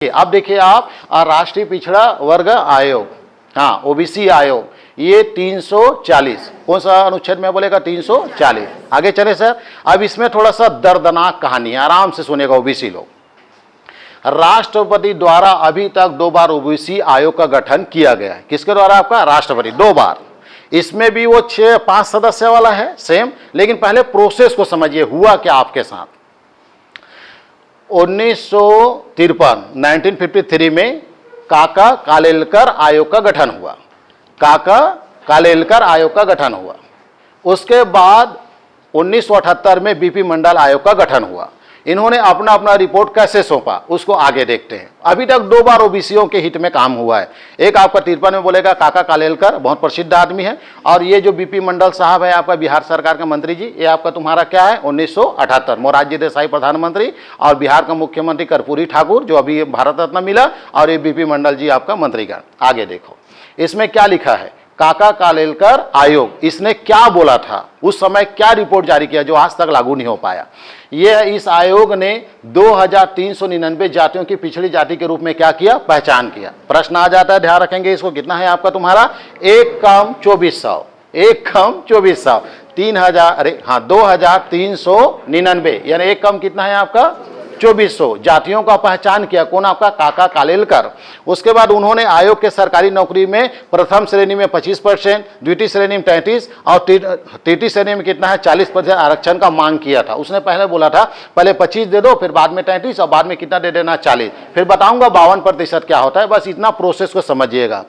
अब देखिए आप राष्ट्रीय पिछड़ा वर्ग आयोग, हाँ ओबीसी आयोग, ये 340 कौन सा अनुच्छेद में बोलेगा 340। आगे चले सर। अब इसमें थोड़ा सा दर्दनाक कहानी है, आराम से सुनेगा ओबीसी लोग। राष्ट्रपति द्वारा अभी तक 2 बार ओबीसी आयोग का गठन किया गया है। किसके द्वारा? आपका राष्ट्रपति 2 बार। इसमें भी वो 5 सदस्य वाला है सेम, लेकिन पहले प्रोसेस को समझिए हुआ क्या आपके साथ। 1953 में काका कालेलकर आयोग का गठन हुआ। काका कालेलकर आयोग का गठन हुआ। उसके बाद 1978 में बीपी मंडल आयोग का गठन हुआ। इन्होंने अपना अपना रिपोर्ट कैसे सौंपा उसको आगे देखते हैं। अभी तक 2 बार ओबीसीओं के हित में काम हुआ है। एक आपका 53 में बोलेगा काका कालेलकर, बहुत प्रसिद्ध आदमी है, और ये जो बीपी मंडल साहब है आपका बिहार सरकार के मंत्री जी, ये आपका तुम्हारा क्या है 1978 मोरारजी देसाई प्रधानमंत्री, और बिहार का मुख्यमंत्री कर्पूरी ठाकुर जो अभी भारत रत्न मिला, और ये बीपी मंडल जी आपका मंत्रीगण। आगे देखो इसमें क्या लिखा है। काका कालेलकर आयोग, इसने क्या बोला था उस समय, क्या रिपोर्ट जारी किया जो आज तक लागू नहीं हो पाया। यह इस आयोग ने 2399 जातियों की पिछड़ी जाति के रूप में क्या किया, पहचान किया। प्रश्न आ जाता है, ध्यान रखेंगे इसको। कितना है आपका तुम्हारा 1 कम 2400, 1 कम 2400, 3000, अरे हाँ 2399, यानी 1 कम कितना है आपका 2400 जातियों का पहचान किया। कौन? आपका काका कालेलकर। उसके बाद उन्होंने आयोग के सरकारी नौकरी में प्रथम श्रेणी में 25%, द्वितीय श्रेणी में 33% और तृतीय श्रेणी में कितना है 40% आरक्षण का मांग किया था। उसने पहले बोला था पहले 25 दे दो, फिर बाद में 33 और बाद में कितना दे देना 40, फिर बताऊंगा 52% क्या होता है। बस इतना प्रोसेस को समझिएगा।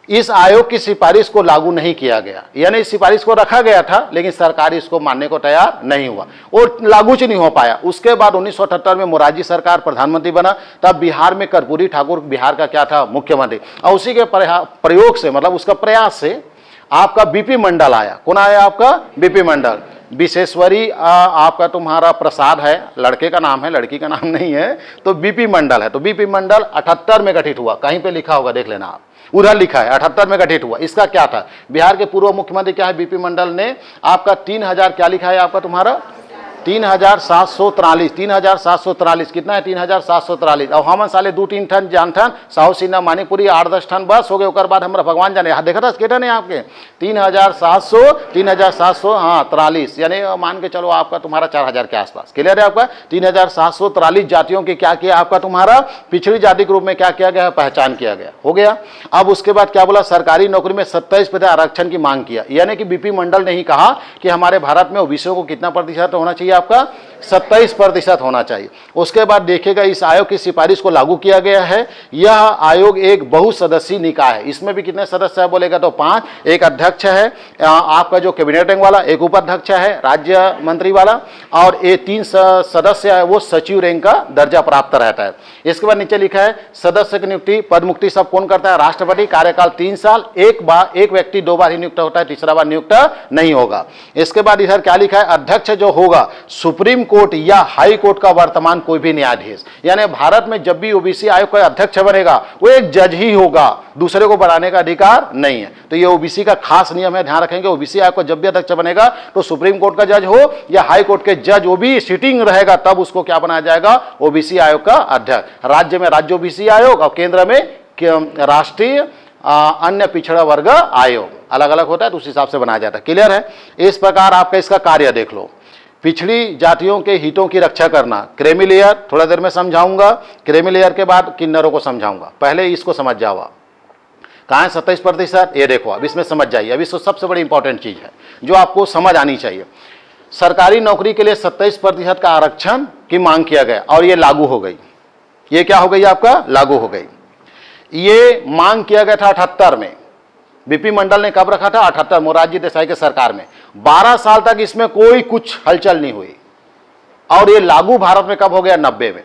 इस आयोग की सिफारिश को लागू नहीं किया गया, यानी इस सिफारिश को रखा गया था लेकिन सरकार इसको मानने को तैयार नहीं हुआ और लागू नहीं हो पाया। उसके बाद 1978 में मोरारजी सरकार प्रधानमंत्री बना, तब बिहार में कर्पूरी ठाकुर बिहार का क्या था मुख्यमंत्री, और उसी के प्रयोग से मतलब उसका प्रयास से आपका बीपी मंडल आया। कौन आया? आपका बीपी मंडल। विशेश्वरी आपका तुम्हारा प्रसाद है, लड़के का नाम है, लड़की का नाम नहीं है, तो बीपी मंडल है। तो बीपी मंडल 78 में गठित हुआ, कहीं पे लिखा होगा देख लेना आप, उधर लिखा है 78 में गठित हुआ। इसका क्या था, बिहार के पूर्व मुख्यमंत्री क्या है बीपी मंडल ने आपका 3000 क्या लिखा है आपका तुम्हारा 3743, 3743 कितना है 3743। और हम साले 2-3 ठन जान ठन साहू सिन्हा मानीपुरी 8-10 ठन बस हो गए। उसके बाद हमारा भगवान जाने देखा था स्केटर ने आपके 3700 हाँ 43, यानी मान के चलो आपका तुम्हारा 4000 के आसपास। क्लियर है आपका 3743 जातियों के क्या किया आपका तुम्हारा पिछड़ी जाति के रूप में क्या किया गया, पहचान किया गया, हो गया। अब उसके बाद क्या बोला, सरकारी नौकरी में 27% आरक्षण की मांग किया, यानी कि बीपी मंडल ने ही कहा कि हमारे भारत में ओबीसीओ को कितना प्रतिशत होना चाहिए आपका 27% होना चाहिए। उसके बाद देखिएगा इस आयोग की सिफारिश को लागू किया गया है। यह आयोग एक बहुसदस्यीय निकाय है। इसमें भी कितने सदस्य है बोलेगा तो 5, एक अध्यक्ष है आपका जो कैबिनेट रैंक वाला, एक उपाध्यक्ष है राज्य मंत्री वाला, और ये 3 सदस्य है वो सचिव रैंक का दर्जा प्राप्त रहता है। इसके बाद नीचे लिखा है सदस्य की नियुक्ति पद मुक्ति सब कौन करता है, राष्ट्रपति। कार्यकाल 3 साल, एक व्यक्ति 2 बार ही नियुक्त होता है, तीसरा बार नियुक्त नहीं होगा। इसके बाद इधर क्या लिखा है, अध्यक्ष जो होगा सुप्रीम कोर्ट या हाई कोर्ट का वर्तमान कोई भी न्यायाधीश, यानी भारत में जब भी ओबीसी आयोग का अध्यक्ष बनेगा वो एक जज ही होगा, दूसरे को बनाने का अधिकार नहीं है। तो ये ओबीसी का खास नियम है, ध्यान रखेंगे। ओबीसी आयोग का जब भी अध्यक्ष बनेगा तो सुप्रीम कोर्ट का जज हो या हाई कोर्ट के जज, वो भी सिटिंग रहेगा, तब उसको क्या बनाया जाएगा, ओबीसी आयोग का अध्यक्ष। राज्य में राज्य ओबीसी आयोग और केंद्र में राष्ट्रीय अन्य पिछड़ा वर्ग आयोग, अलग अलग होता है तो उस हिसाब से बनाया जाता है। क्लियर है। इस प्रकार आपका इसका कार्य देख लो। पिछड़ी जातियों के हितों की रक्षा करना, क्रीमी लेयर थोड़ा देर में समझाऊंगा, क्रीमी लेयर के बाद किन्नरों को समझाऊंगा, पहले इसको समझ जाओ। कहाँ है 27%, ये देखो अब इसमें समझ जाइए। अब इसको सबसे बड़ी इंपॉर्टेंट चीज है जो आपको समझ आनी चाहिए। सरकारी नौकरी के लिए 27% का आरक्षण की मांग किया गया और ये लागू हो गई। ये क्या हो गई आपका, लागू हो गई। ये मांग किया गया था 78 में, बीपी मंडल ने कब रखा था 78 मोरारजी देसाई के सरकार में। 12 साल तक इसमें कोई कुछ हलचल नहीं हुई और ये लागू भारत में कब हो गया, 90 में,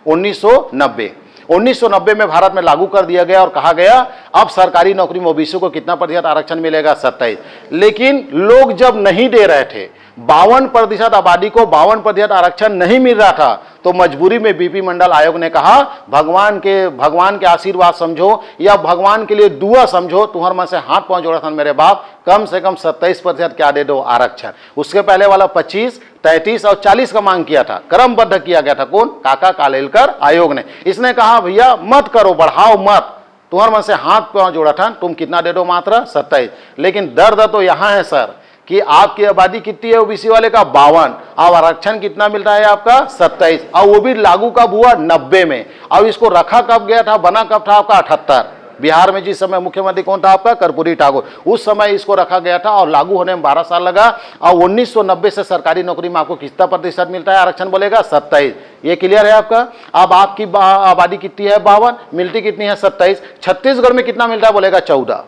1990 में भारत में लागू कर दिया गया और कहा गया अब सरकारी नौकरी में ओबीसी को कितना प्रतिशत आरक्षण मिलेगा, 27। लेकिन लोग जब नहीं दे रहे थे, 52% आबादी को 52% आरक्षण नहीं मिल रहा था, तो मजबूरी में बीपी मंडल आयोग ने कहा भगवान के आशीर्वाद समझो या भगवान के लिए दुआ समझो, तुम्हारे मन से हाथ पांव जोड़ा था मेरे बाप, कम से कम 27% क्या दे दो आरक्षण। उसके पहले वाला 25, 33 और 40 का मांग किया था, क्रमबद्ध किया गया था। कौन? काका कालेलकर आयोग ने। इसने कहा भैया मत करो, बढ़ाओ मत, तुम्हारे मन से हाथ पांव जोड़ा था, तुम कितना दे दो? मात्र 27। लेकिन दर्द तो यहां है सर कि आपकी आबादी कितनी है ओबीसी वाले का? 52। अब आरक्षण कितना मिल रहा है आपका? 27, और वो भी लागू कब हुआ? 90 में। अब इसको रखा कब गया था, बना कब था आपका? 78। बिहार में जिस समय मुख्यमंत्री कौन था आपका? कर्पूरी ठाकुर। उस समय इसको रखा गया था और लागू होने में 12 साल लगा। और 1990 से सरकारी नौकरी में आपको कितना प्रतिशत मिलता है आरक्षण बोलेगा? 27। ये क्लियर है आपका? अब आपकी आबादी कितनी है? 52, मिलती कितनी है? 27। छत्तीसगढ़ में कितना मिलता है बोलेगा? 14।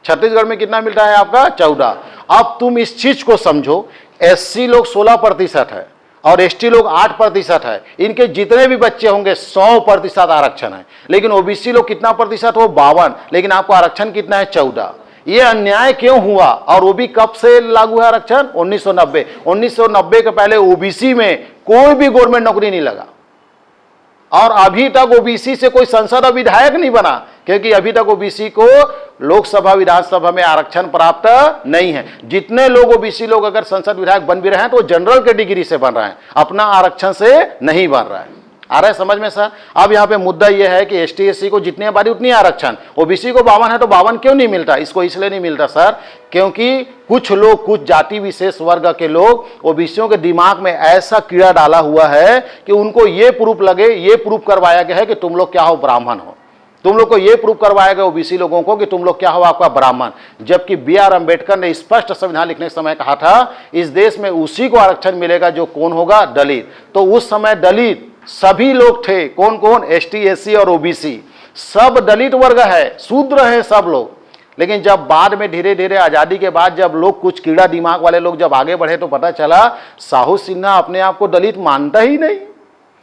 छत्तीसगढ़ में कितना मिलता है आपका? 14। अब तुम इस चीज को समझो, एससी लोग 16% है और एसटी लोग 8% है। इनके जितने भी बच्चे होंगे 100% आरक्षण है। लेकिन ओबीसी लोग कितना प्रतिशत हो? 52, लेकिन आपको आरक्षण कितना है? 14। ये अन्याय क्यों हुआ? और वो भी कब से लागू है आरक्षण? 1990। 1990 के पहले ओबीसी में कोई भी गवर्नमेंट नौकरी नहीं लगा और अभी तक ओबीसी से कोई सांसद और विधायक नहीं बना, क्योंकि अभी तक ओबीसी को लोकसभा विधानसभा में आरक्षण प्राप्त नहीं है। जितने लोग ओबीसी लोग अगर संसद विधायक बन भी रहे हैं तो जनरल के डिग्री से बन रहे हैं, अपना आरक्षण से नहीं बन रहा है। आ रहा है समझ में सर? अब यहाँ पे मुद्दा यह है कि एसटी एससी को जितनी आबादी उतनी आरक्षण, ओबीसी को 52 है तो 52 क्यों नहीं मिलता? इसको इसलिए नहीं मिलता सर क्योंकि कुछ लोग, कुछ जाति विशेष वर्ग के लोग ओबीसियों के दिमाग में ऐसा कीड़ा डाला हुआ है कि उनको ये प्रूफ करवाया गया है कि तुम लोग क्या हो? ब्राह्मण हो। तुम लोग को ये प्रूफ करवाया गया ओबीसी लोगों को कि तुम लोग क्या हो? आपका ब्राह्मण। जबकि बी.आर. अंबेडकर ने स्पष्ट संविधान लिखने के समय कहा था इस देश में उसी को आरक्षण मिलेगा जो कौन होगा? दलित। तो उस समय दलित सभी लोग थे। कौन कौन? एसटी, एससी और ओबीसी, सब दलित वर्ग है, शूद्र है सब लोग। लेकिन जब बाद में धीरे धीरे आजादी के बाद जब लोग, कुछ कीड़ा दिमाग वाले लोग जब आगे बढ़े तो पता चला साहू सिन्हा अपने आप को दलित मानता ही नहीं।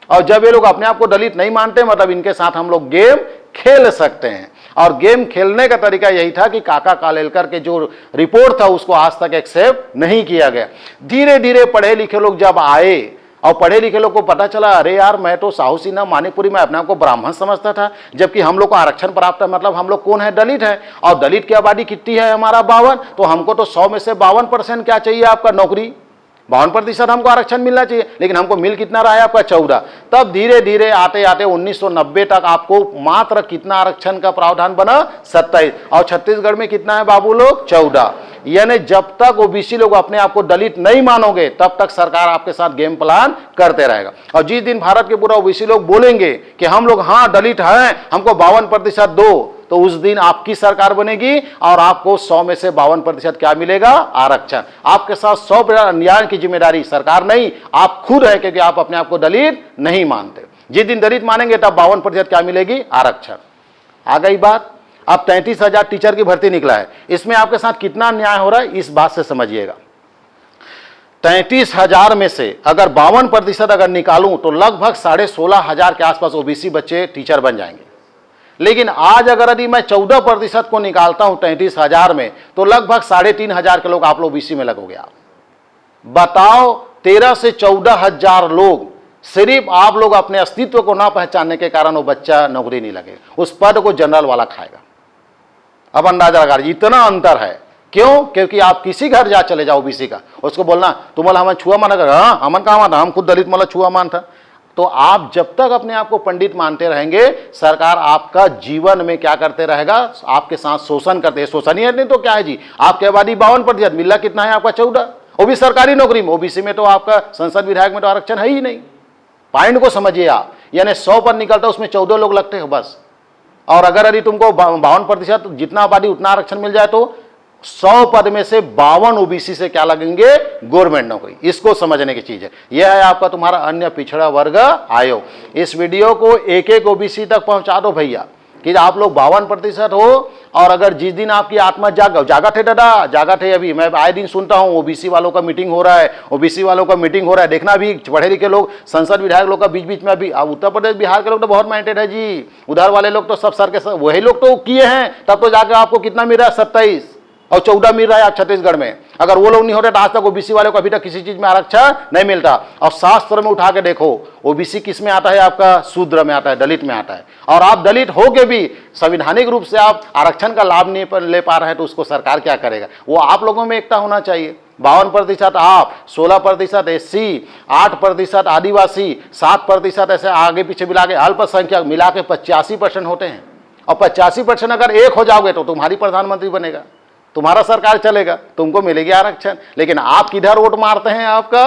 और जब ये लोग अपने आप को दलित नहीं मानते मतलब इनके साथ हम लोग गेम खेल सकते हैं। और गेम खेलने का तरीका यही था कि काका कालेलकर के जो रिपोर्ट था उसको आज तक एक्सेप्ट नहीं किया गया। धीरे धीरे पढ़े लिखे लोग जब आए और पढ़े लिखे लोग को पता चला अरे यार मैं तो साहू सिन्हा मानीपुरी में अपने आप को ब्राह्मण समझता था, जबकि हम लोग को आरक्षण प्राप्त है, मतलब हम लोग कौन है? दलित है। और दलित की आबादी कितनी है? हमारा 52। तो हमको तो 100 में से 52% क्या चाहिए? आपका नौकरी। 52% हमको आरक्षण मिलना चाहिए, लेकिन हमको मिल कितना रहा है? आपका 14। तब धीरे धीरे आते आते 1990 तक आपको मात्र कितना आरक्षण का प्रावधान बना? 27। और छत्तीसगढ़ में कितना है बाबू लोग? 14। यानी जब तक ओबीसी लोग अपने आप को दलित नहीं मानोगे तब तक सरकार आपके साथ गेम प्लान करते रहेगा। और जिस दिन भारत के पूरा ओबीसी लोग बोलेंगे कि हम लोग हाँ दलित हैं, हमको 52% दो, तो उस दिन आपकी सरकार बनेगी और आपको 100 में से 52% क्या मिलेगा? आरक्षण। आपके साथ 100% अन्याय की जिम्मेदारी सरकार नहीं, आप खुद है, क्योंकि आप अपने आप को दलित नहीं मानते। जिस दिन दलित मानेंगे तब 52% क्या मिलेगी? आरक्षण। आ गई बात। अब 33,000 टीचर की भर्ती निकला है, इसमें आपके साथ कितना अन्याय हो रहा है इस बात से समझिएगा। 33,000 में से अगर 52% अगर निकालूं तो लगभग 16,500 के आसपास ओबीसी बच्चे टीचर बन जाएंगे। लेकिन आज अगर यदि मैं 14% को निकालता हूं 33,000 में तो लगभग 3,500 के लोग आप लोग ओबीसी में लगोगे। आप बताओ 13 से 14,000 लोग, सिर्फ आप लोग अपने अस्तित्व को ना पहचानने के कारण वो बच्चा नौकरी नहीं लगेगा, उस पद को जनरल वाला खाएगा। अब अंदाजा लगा, इतना अंतर है। क्यों? क्योंकि आप किसी घर जा चले जाओ ओबीसी का, उसको बोलना तुम वाला हमें छुआ मान, अगर हाँ हमन कहा मान, हम खुद दलित मतलब छुआ मान था। तो आप जब तक अपने आप को पंडित मानते रहेंगे सरकार आपका जीवन में क्या करते रहेगा? आपके साथ शोषण करते हैं। शोषण ही है नहीं तो क्या है जी? आपकी आबादी 52%, मिला कितना है आपका? 14। वो भी सरकारी नौकरी में। ओबीसी में तो आपका संसद विधायक में तो आरक्षण है ही नहीं। पॉइंट को समझिए आप, यानी 100 पद निकलता है उसमें 14 लोग लगते हैं बस। और अगर यदि तुमको 52% जितना आबादी उतना आरक्षण मिल जाए तो 100 पद में से 52 ओबीसी से क्या लगेंगे? गवर्नमेंट नौकरी। इसको समझने की चीज है। यह है आपका तुम्हारा अन्य पिछड़ा वर्ग आयोग। इस वीडियो को एक एक ओबीसी तक पहुंचा दो भैया कि आप लोग 52% हो। और अगर जिस दिन आपकी आत्मा जागा थे दादा, जागा थे। अभी मैं आए दिन सुनता हूँ ओबीसी वालों का मीटिंग हो रहा है, ओबीसी वालों का मीटिंग हो रहा है। देखना भी पढ़े लिखे लोग, संसद विधायक लोग का बीच बीच में अभी उत्तर प्रदेश बिहार के लोग तो बहुत माइंडेड है जी। उधर वाले लोग तो सब सर के सब वही लोग तो किए हैं, तब तो जाकर आपको कितना मिल रहा है? 27। और 14 मिल रहा है आप छत्तीसगढ़ में। अगर वो लोग नहीं होते तो आज तक ओबीसी वाले को अभी तक किसी चीज में आरक्षण नहीं मिलता। और शास्त्र में उठा के देखो, ओबीसी किस में आता है? आपका शूद्र में आता है, दलित में आता है। और आप दलित होके भी संवैधानिक रूप से आप आरक्षण का लाभ नहीं ले पा रहे हैं, तो उसको सरकार क्या करेगा? वो आप लोगों में एकता होना चाहिए। 52% आप, 16% एससी, 8% आदिवासी, 7% ऐसे आगे पीछे मिला के अल्पसंख्यक मिला के 85% होते हैं। और 85% अगर एक हो जाओगे तो तुम्हारी प्रधानमंत्री बनेगा, तुम्हारा सरकार चलेगा, तुमको मिलेगी आरक्षण। लेकिन आप किधर वोट मारते हैं? आपका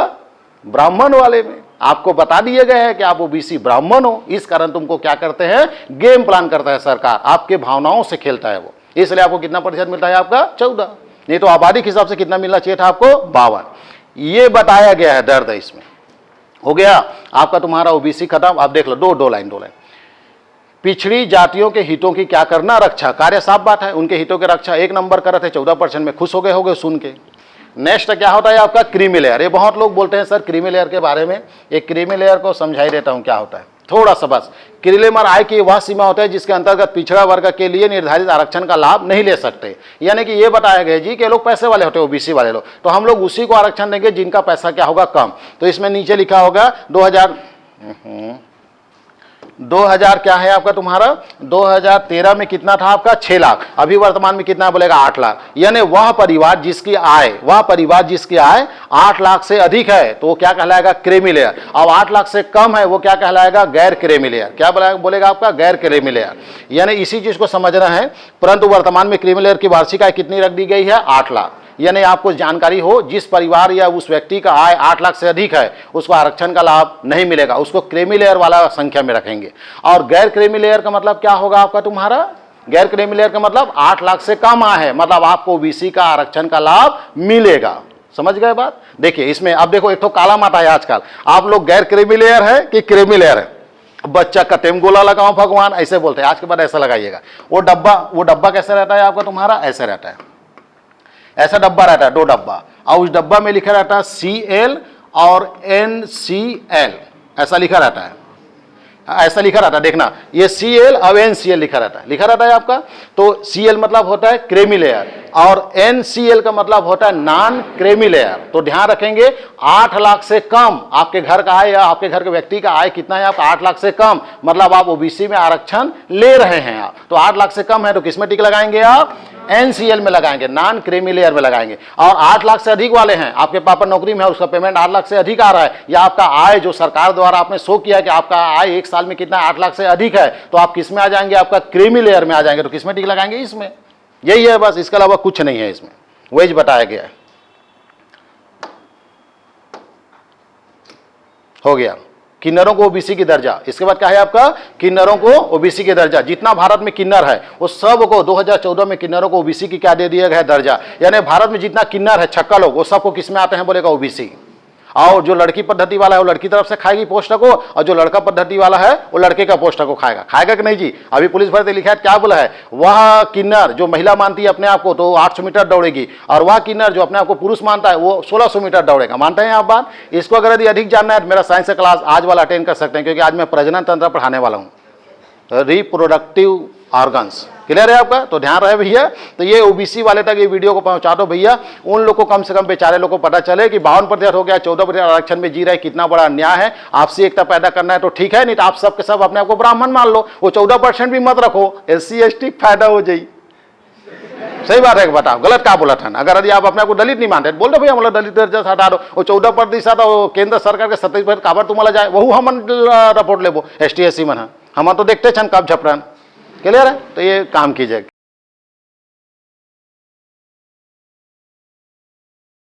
ब्राह्मण वाले में। आपको बता दिए गए हैं कि आप ओबीसी ब्राह्मण हो, इस कारण तुमको क्या करते हैं? गेम प्लान करता है सरकार, आपके भावनाओं से खेलता है वो। इसलिए आपको कितना प्रतिशत मिलता है? आपका 14। नहीं तो आबादी के हिसाब से कितना मिलना चाहिए था आपको? 52। ये बताया गया है, दर्द है इसमें। हो गया आपका तुम्हारा ओबीसी खत्म। आप देख लो, दो लाइन। पिछड़ी जातियों के हितों की क्या करना? रक्षा। कार्य साफ बात है, उनके हितों की रक्षा 1 नंबर कर रहे थे, 14% में खुश हो गए सुन के। नेक्स्ट क्या होता है आपका? Creamy layer. ये बहुत लोग बोलते हैं सर क्रीमी लेयर के बारे में। एक क्रीमी लेयर को समझाई देता हूं क्या होता है थोड़ा सा बस। क्रीलेमर आय की वह सीमा होता है जिसके अंतर्गत पिछड़ा वर्ग के लिए निर्धारित आरक्षण का लाभ नहीं ले सकते। यानी कि ये बताया गया जी कि लोग पैसे वाले होते हैं, ओबीसी वाले लोग, तो हम लोग उसी को आरक्षण देंगे जिनका पैसा क्या होगा? कम। तो इसमें नीचे लिखा होगा 2000 क्या है आपका तुम्हारा? 2013 में कितना था आपका? 6 लाख। अभी वर्तमान में कितना बोलेगा? 8 लाख। यानी वह परिवार जिसकी आय 8 लाख से अधिक है तो वो क्या कहलाएगा? Creamy layer. अब 8 लाख से कम है वो क्या कहलाएगा? गैर क्रीमी लेयर। क्या बोलेगा आपका? गैर क्रीमी लेयर। यानी इसी चीज को समझना है। परंतु वर्तमान में क्रीमी लेयर की वार्षिक आय कितनी रख दी गई है? 8 लाख। यानी आपको जानकारी हो, जिस परिवार या उस व्यक्ति का आय 8 लाख से अधिक है उसको आरक्षण का लाभ नहीं मिलेगा, उसको क्रीमी लेयर वाला संख्या में रखेंगे। और गैर क्रीमी लेयर का मतलब क्या होगा आपका तुम्हारा? गैर क्रीमी लेयर का मतलब 8 लाख से कम आय है, मतलब आपको ओबीसी का आरक्षण का लाभ मिलेगा। समझ गए बात? देखिए इसमें अब देखो, एक तो काला माता है आजकल। आप लोग गैर क्रीमी लेयर है कि क्रीमी लेयर है? बच्चा का टेम गोला लगाओ भगवान, ऐसे बोलते हैं। आज के बाद ऐसा लगाइएगा। वो डब्बा कैसा रहता है आपका तुम्हारा? ऐसा रहता है, ऐसा डब्बा रहता है, 2 डब्बा, और उस डब्बा में लिखा रहता है CL और NCL, ऐसा लिखा रहता है। ऐसा लिखा रहता है, देखना, ये CL और NCL लिखा रहता है आपका। तो CL मतलब होता है क्रीमी लेयर और NCL का मतलब होता है नॉन क्रीमी लेयर। तो ध्यान रखेंगे, 8 लाख से कम आपके घर का आय या आपके घर के व्यक्ति का आय कितना है आपका? 8 लाख से कम, मतलब आप ओबीसी में आरक्षण ले रहे हैं आप। तो 8 लाख से कम है तो किसमें टिक लगाएंगे आप? NCL में लगाएंगे, नॉन क्रीमी लेयर में लगाएंगे। और 8 लाख से अधिक वाले हैं, आपके पापा नौकरी में है, उसका पेमेंट 8 लाख से अधिक आ रहा है, या आपका आय जो सरकार द्वारा आपने शो किया कि आपका आय 1 साल में कितना 8 लाख से अधिक है, तो आप किस में आ जाएंगे? आपका क्रीमी लेयर में आ जाएंगे। तो किसमें टिक लगाएंगे? इसमें। यही है बस, इसके अलावा कुछ नहीं है इसमें, वही बताया गया है। हो गया किन्नरों को ओबीसी की दर्जा। इसके बाद क्या है आपका? किन्नरों को ओबीसी की दर्जा। जितना भारत में किन्नर है वो सब को 2014 में किन्नरों को ओबीसी की क्या दे दिया गया? दर्जा। यानी भारत में जितना किन्नर है, छक्का लोग, वो सबको किस में आते हैं? बोलेगा ओबीसी। और जो लड़की पद्धति वाला है वो लड़की तरफ से खाएगी पोस्ट को, और जो लड़का पद्धति वाला है वो लड़के का पोस्ट को खाएगा कि नहीं जी? अभी पुलिस भर्ती लिखा है, क्या बोला है? वह किन्नर जो महिला मानती है अपने आप को तो 800 मीटर दौड़ेगी, और वह किन्नर जो अपने आप को पुरुष मानता है वो 1600 मीटर दौड़ेगा। मानते हैं आप बात? इसको अगर यदि अधिक जानना है तो मेरा साइंस का क्लास आज वाला अटेंड कर सकते हैं, क्योंकि आज मैं प्रजनन तंत्र पढ़ाने वाला हूँ, रिप्रोडक्टिव ऑर्गन्स। क्लियर है आपका? तो ध्यान रहे भैया। तो ये ओबीसी वाले तक ये वीडियो को पहुंचा दो भैया, उन लोग को कम से कम बेचारे लोग को पता चले कि 52% हो गया, 14% आरक्षण में जी रहे, कितना बड़ा अन्याय है। आपसी एकता पैदा करना है तो ठीक है, नहीं तो आप सबके सब अपने आप को ब्राह्मण मान लो, वो 14% भी मत रखो, SC ST फायदा हो जाए। सही बात है, बताओ गलत क्या बोला था? अगर यदि आप अपने आप को दलित नहीं मानते बोल दो भैया मतलब दलित दर्जा से हटा दो, वो 14% और केंद्र सरकार के 27% काबर तुम्हारा जाए, वह हम रिपोर्ट लेबो ST SC मन हम तो देखते छन कब झपरन। क्लियर है? तो ये काम कीजिए।